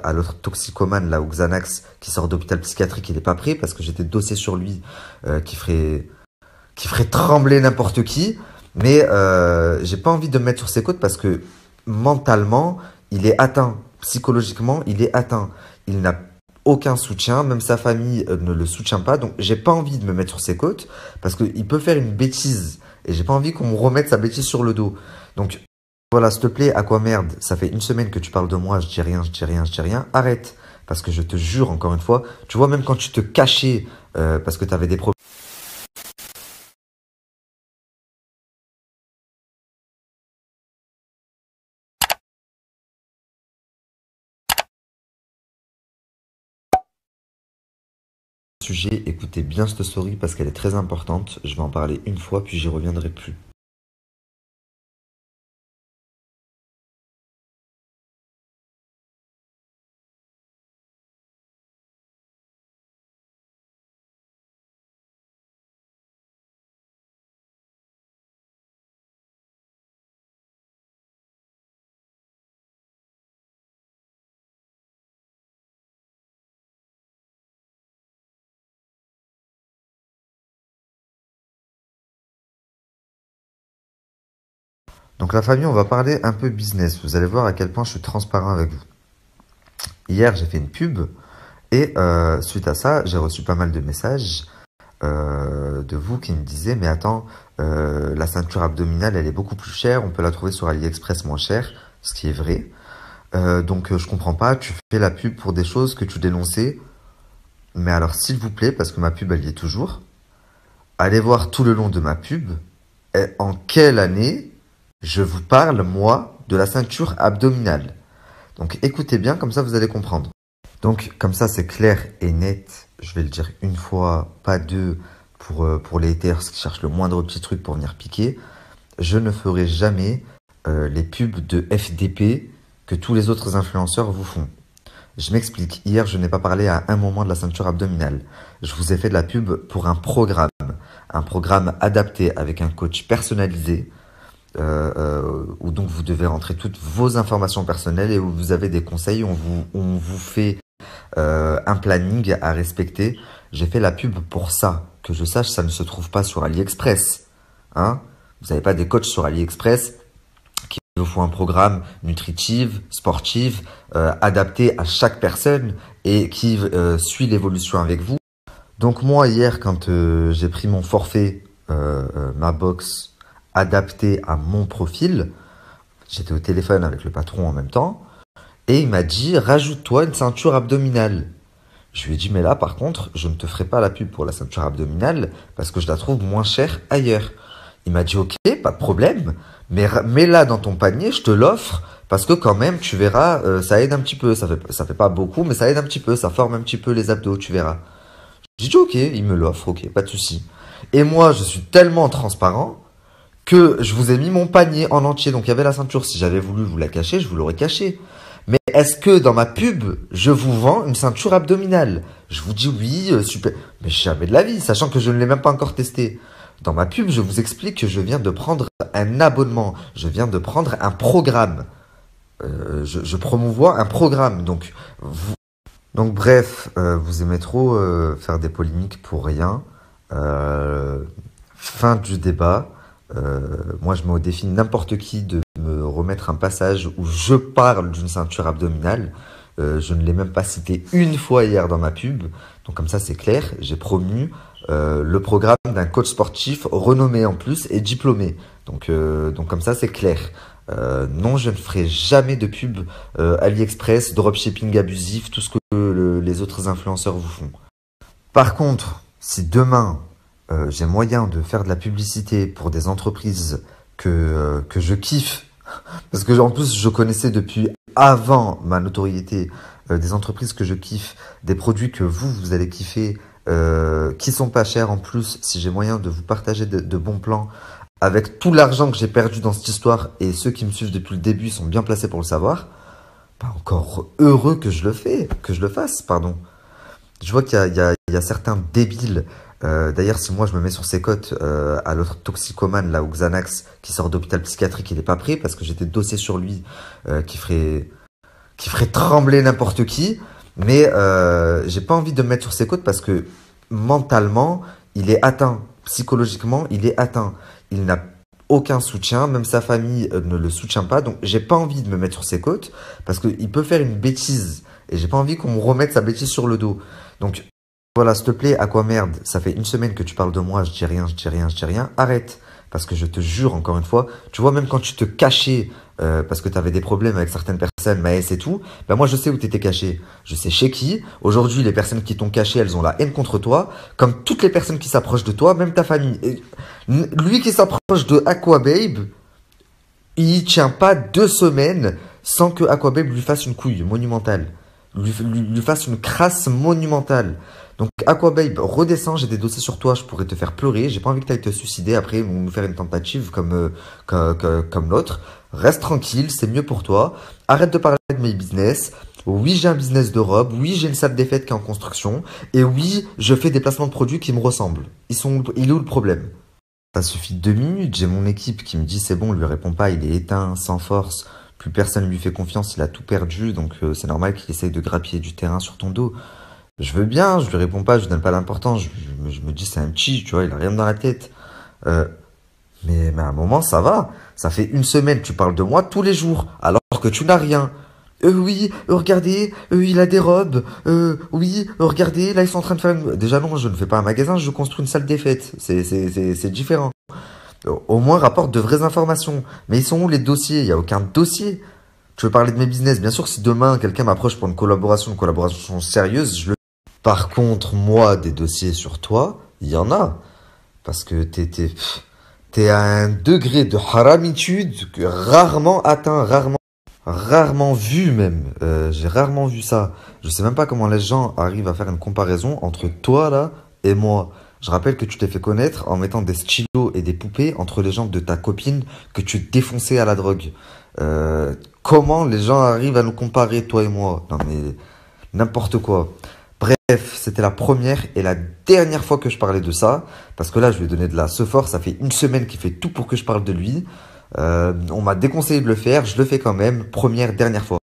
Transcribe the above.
à l'autre toxicomane, là, au Xanax, qui sort d'hôpital psychiatrique, il est pas prêt parce que j'étais dossé sur lui, qui ferait trembler n'importe qui. Mais j'ai pas envie de me mettre sur ses côtes parce que mentalement, il est atteint. Psychologiquement, il est atteint. Il n'a aucun soutien, même sa famille ne le soutient pas. Donc j'ai pas envie de me mettre sur ses côtes parce qu'il peut faire une bêtise. Et j'ai pas envie qu'on me remette sa bêtise sur le dos. Donc voilà, s'il te plaît, à quoi merde, ça fait une semaine que tu parles de moi, je dis rien, je dis rien, je dis rien. Arrête. Parce que je te jure, encore une fois, tu vois, même quand tu te cachais parce que tu avais des problèmes. Sujet, écoutez bien cette story parce qu'elle est très importante. Je vais en parler une fois, puis j'y reviendrai plus. Donc la famille, on va parler un peu business. Vous allez voir à quel point je suis transparent avec vous. Hier, j'ai fait une pub et suite à ça, j'ai reçu pas mal de messages de vous qui me disaient, mais attends, la ceinture abdominale, elle est beaucoup plus chère, on peut la trouver sur AliExpress moins chère, ce qui est vrai. Donc je comprends pas, tu fais la pub pour des choses que tu dénonçais. Mais alors s'il vous plaît, parce que ma pub elle y est toujours, allez voir tout le long de ma pub, en quelle année je vous parle, moi, de la ceinture abdominale. Donc écoutez bien, comme ça vous allez comprendre. Donc comme ça c'est clair et net, je vais le dire une fois, pas deux, pour les haters qui cherchent le moindre petit truc pour venir piquer. Je ne ferai jamais les pubs de FDP que tous les autres influenceurs vous font. Je m'explique. Hier, je n'ai pas parlé à un moment de la ceinture abdominale. Je vous ai fait de la pub pour un programme adapté avec un coach personnalisé, où donc vous devez rentrer toutes vos informations personnelles et où vous avez des conseils, on vous fait un planning à respecter. J'ai fait la pub pour ça. Que je sache, ça ne se trouve pas sur AliExpress. Hein? Vous n'avez pas des coachs sur AliExpress qui vous font un programme nutritif, sportif, adapté à chaque personne et qui suit l'évolution avec vous. Donc moi, hier, quand j'ai pris mon forfait, ma box adaptée à mon profil, j'étais au téléphone avec le patron en même temps, et il m'a dit, rajoute-toi une ceinture abdominale. Je lui ai dit, mais là, par contre, je ne te ferai pas la pub pour la ceinture abdominale parce que je la trouve moins chère ailleurs. Il m'a dit, ok, pas de problème, mais mets-la dans ton panier, je te l'offre parce que quand même, tu verras, ça aide un petit peu. Ça fait pas beaucoup, mais ça aide un petit peu, ça forme un petit peu les abdos, tu verras. J'ai dit, ok, il me l'offre, ok, pas de souci. Et moi, je suis tellement transparent que je vous ai mis mon panier en entier. Donc, il y avait la ceinture. Si j'avais voulu vous la cacher, je vous l'aurais cachée. Mais est-ce que dans ma pub, je vous vends une ceinture abdominale? Je vous dis oui, super. Mais jamais de la vie, sachant que je ne l'ai même pas encore testé. Dans ma pub, je vous explique que je viens de prendre un abonnement. Je viens de prendre un programme. Je promouvois un programme. Donc bref, vous aimez trop faire des polémiques pour rien. Fin du débat. Moi, je mets au défi n'importe qui de me remettre un passage où je parle d'une ceinture abdominale. Je ne l'ai même pas cité une fois hier dans ma pub. Donc comme ça, c'est clair. J'ai promu le programme d'un coach sportif renommé en plus et diplômé. Donc comme ça, c'est clair. Non, je ne ferai jamais de pub AliExpress, dropshipping abusif, tout ce que les autres influenceurs vous font. Par contre, si demain, j'ai moyen de faire de la publicité pour des entreprises que je kiffe, parce que en plus je connaissais depuis avant ma notoriété des entreprises que je kiffe, des produits que vous allez kiffer, qui sont pas chers en plus, si j'ai moyen de vous partager de bons plans, avec tout l'argent que j'ai perdu dans cette histoire, et ceux qui me suivent depuis le début sont bien placés pour le savoir, pas encore heureux que je le fasse, pardon. Je vois qu'il y a certains débiles. D'ailleurs, si moi je me mets sur ses côtes à l'autre toxicomane, là, au Xanax, qui sort d'hôpital psychiatrique, il est pas prêt parce que j'étais dossé sur lui, qui ferait qui ferait trembler n'importe qui. Mais j'ai pas envie de me mettre sur ses côtes parce que mentalement, il est atteint. Psychologiquement, il est atteint. Il n'a aucun soutien, même sa famille ne le soutient pas. Donc j'ai pas envie de me mettre sur ses côtes parce qu'il peut faire une bêtise. Et j'ai pas envie qu'on me remette sa bêtise sur le dos. Donc voilà, s'il te plaît, Aquamerde, ça fait une semaine que tu parles de moi, je dis rien, je dis rien, je dis rien. Arrête. Parce que je te jure, encore une fois, tu vois, même quand tu te cachais, parce que tu avais des problèmes avec certaines personnes, Maës et tout, ben moi je sais où tu étais caché. Je sais chez qui. Aujourd'hui, les personnes qui t'ont caché, elles ont la haine contre toi. Comme toutes les personnes qui s'approchent de toi, même ta famille. Et lui qui s'approche de Aquababe, il tient pas 2 semaines sans que Aquababe lui fasse une couille monumentale. Lui fasse une crasse monumentale. Donc Aquababe, redescends, j'ai des dossiers sur toi, je pourrais te faire pleurer, j'ai pas envie que tu ailles te suicider après ou nous faire une tentative comme l'autre. Reste tranquille, c'est mieux pour toi. Arrête de parler de mes business. Oui, j'ai un business de robe, oui, j'ai une salle des fêtes qui est en construction, et oui, je fais des placements de produits qui me ressemblent. Il est où le problème? Ça suffit 2 minutes, j'ai mon équipe qui me dit c'est bon, lui répond pas, il est éteint, sans force, plus personne lui fait confiance, il a tout perdu, donc c'est normal qu'il essaye de grappiller du terrain sur ton dos. Je veux bien, je lui réponds pas, je lui donne pas l'importance, je me dis c'est un petit, tu vois, il a rien dans la tête. Euh, mais à un moment ça va, ça fait une semaine, tu parles de moi tous les jours, alors que tu n'as rien. Oui, regardez, il a des robes. Oui, regardez, là ils sont en train de faire Déjà non, je ne fais pas un magasin, je construis une salle des fêtes. C'est différent. Au moins rapporte de vraies informations. Mais ils sont où les dossiers? Il n'y a aucun dossier. Tu veux parler de mes business? Bien sûr, si demain quelqu'un m'approche pour une collaboration sérieuse, je le... Par contre, moi, des dossiers sur toi, il y en a. Parce que t'es à un degré de haramitude que rarement atteint, rarement vu même. J'ai rarement vu ça. Je sais même pas comment les gens arrivent à faire une comparaison entre toi là et moi. Je rappelle que tu t'es fait connaître en mettant des stylos et des poupées entre les jambes de ta copine que tu défonçais à la drogue. Comment les gens arrivent à nous comparer, toi et moi? Non mais n'importe quoi. Bref, c'était la première et la dernière fois que je parlais de ça. Parce que là, je lui ai donné de la force. Ça fait une semaine qu'il fait tout pour que je parle de lui. On m'a déconseillé de le faire. Je le fais quand même. Première, dernière fois.